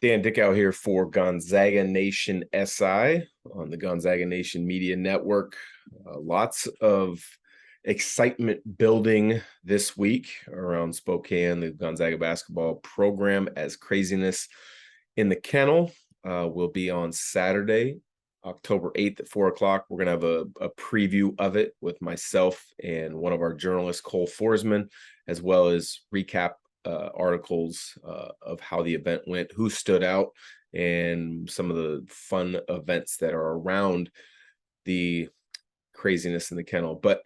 Dan Dickau here for Gonzaga Nation SI on the Gonzaga Nation Media Network. Lots of excitement building this week around Spokane, the Gonzaga basketball program, as Craziness in the Kennel will be on Saturday, October 8th at 4 o'clock. We're going to have a preview of it with myself and one of our journalists, Cole Forsman, as well as recap articles of how the event went, who stood out, and some of the fun events that are around the Craziness in the Kennel. But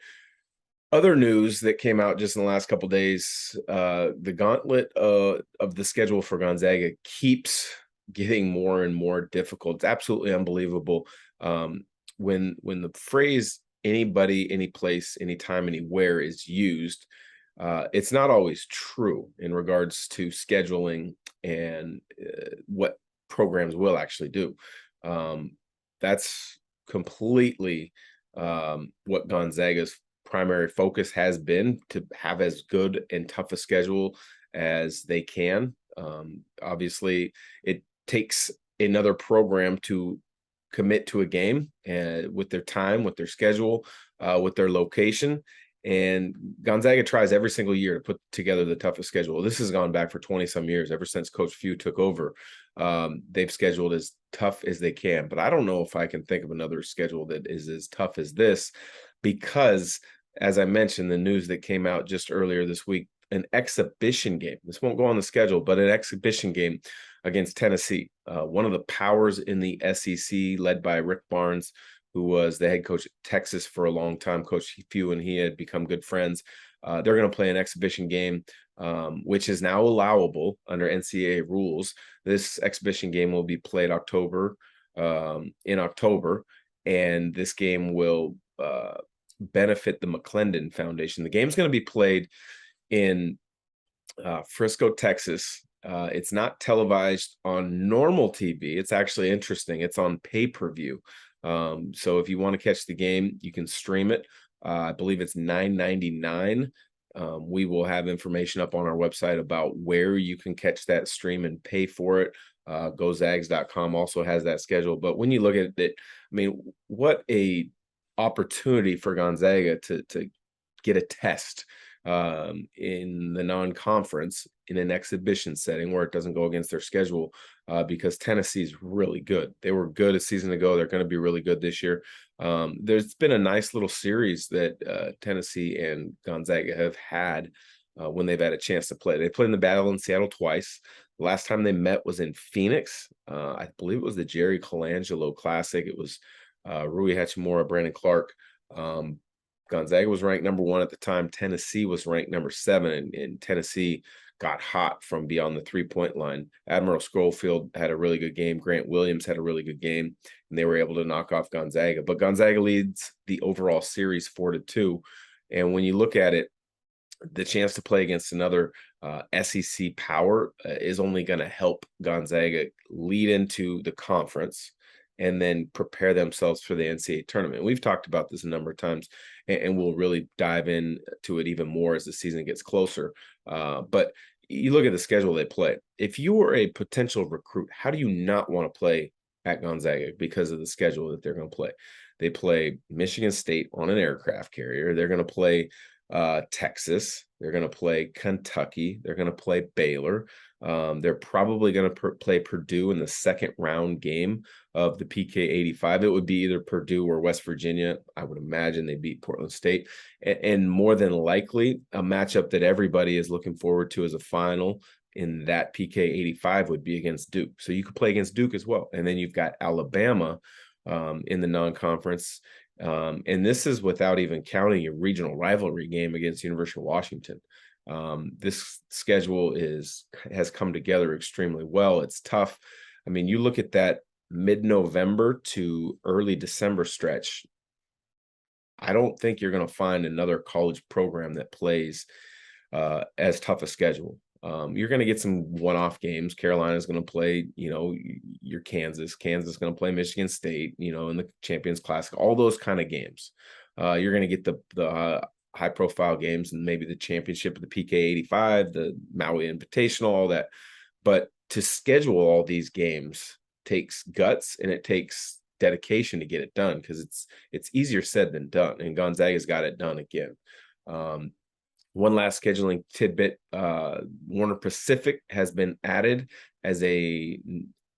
other news that came out just in the last couple of days, the gauntlet of the schedule for Gonzaga keeps getting more and more difficult. It's absolutely unbelievable. When the phrase anybody, any place, anytime, anywhere is used, it's not always true in regards to scheduling and what programs will actually do. That's completely what Gonzaga's primary focus has been, to have as good and tough a schedule as they can. Obviously, it takes another program to commit to a game and with their time, with their schedule, with their location. And Gonzaga tries every single year to put together the toughest schedule. This has gone back for 20 some years, ever since Coach Few took over. They've scheduled as tough as they can, but I don't know if I can think of another schedule that is as tough as this, because as I mentioned, the news that came out just earlier this week, an exhibition game. This won't go on the schedule, but an exhibition game against Tennessee, one of the powers in the SEC, led by Rick Barnes, who was the head coach at Texas for a long time. Coach Few and he had become good friends. They're going to play an exhibition game, which is now allowable under NCAA rules. This exhibition game will be played in October, and this game will benefit the McClendon Foundation. The game's going to be played in Frisco, Texas. It's not televised on normal TV. It's actually interesting. It's on pay-per-view. So if you want to catch the game, you can stream it. I believe it's $9.99. We will have information up on our website about where you can catch that stream and pay for it. GoZags.com also has that schedule. But when you look at it, I mean, what a opportunity for Gonzaga to get a test in the non-conference in an exhibition setting where it doesn't go against their schedule, because Tennessee is really good. They were good a season ago. They're going to be really good this year. There's been a nice little series that Tennessee and Gonzaga have had when they've had a chance to play. They played in the Battle in Seattle twice. The last time they met was in Phoenix. I believe it was the Jerry Colangelo Classic. It was Rui Hachimura, Brandon Clark. Gonzaga was ranked number 1 at the time. Tennessee was ranked number 7, and Tennessee got hot from beyond the three-point line. Admiral Schofield had a really good game. Grant Williams had a really good game, and they were able to knock off Gonzaga. But Gonzaga leads the overall series 4-2. And when you look at it, the chance to play against another SEC power is only going to help Gonzaga lead into the conference and then prepare themselves for the NCAA tournament. We've talked about this a number of times, and we'll really dive into it even more as the season gets closer. But you look at the schedule they play. If you were a potential recruit, how do you not want to play at Gonzaga because of the schedule that they're going to play? They play Michigan State on an aircraft carrier. They're going to play Texas. They're going to play Kentucky. They're going to play Baylor. They're probably going to play Purdue in the second round game of the PK 85. It would be either Purdue or West Virginia. I would imagine they beat Portland State. And more than likely, a matchup that everybody is looking forward to as a final in that PK 85 would be against Duke. So you could play against Duke as well. And then you've got Alabama in the non-conference. And this is without even counting a regional rivalry game against University of Washington. This schedule has come together extremely well. It's tough. I mean, you look at that mid-November to early December stretch, I don't think you're going to find another college program that plays as tough a schedule. You're going to get some one-off games. Carolina's going to play, your Kansas. Kansas is going to play Michigan State, in the Champions Classic, all those kind of games. You're going to get the high-profile games and maybe the championship of the PK 85, the Maui Invitational, all that. But to schedule all these games takes guts and it takes dedication to get it done, because it's easier said than done, and Gonzaga's got it done again. One last scheduling tidbit: Warner Pacific has been added as a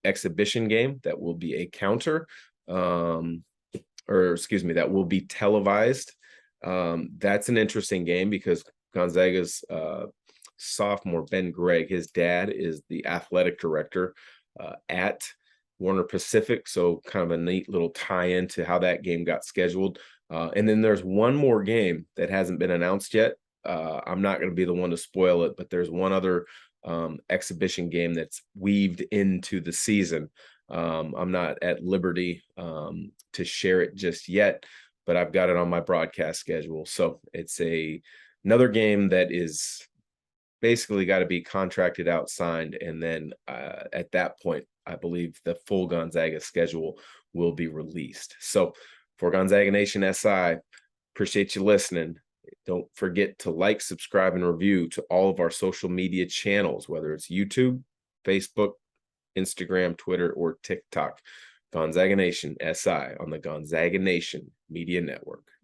exhibition game that will be a counter, or excuse me, that will be televised. That's an interesting game because Gonzaga's sophomore Ben Gregg, his dad is the athletic director at Warner Pacific, so kind of a neat little tie-in to how that game got scheduled. And then there's one more game that hasn't been announced yet. I'm not going to be the one to spoil it, but there's one other exhibition game that's weaved into the season. I'm not at liberty to share it just yet, but I've got it on my broadcast schedule. So it's another game that is basically got to be contracted out, signed, and then at that point, I believe the full Gonzaga schedule will be released. So for Gonzaga Nation SI, appreciate you listening. Don't forget to like, subscribe, and review to all of our social media channels, whether it's YouTube, Facebook, Instagram, Twitter, or TikTok. Gonzaga Nation SI on the Gonzaga Nation Media Network.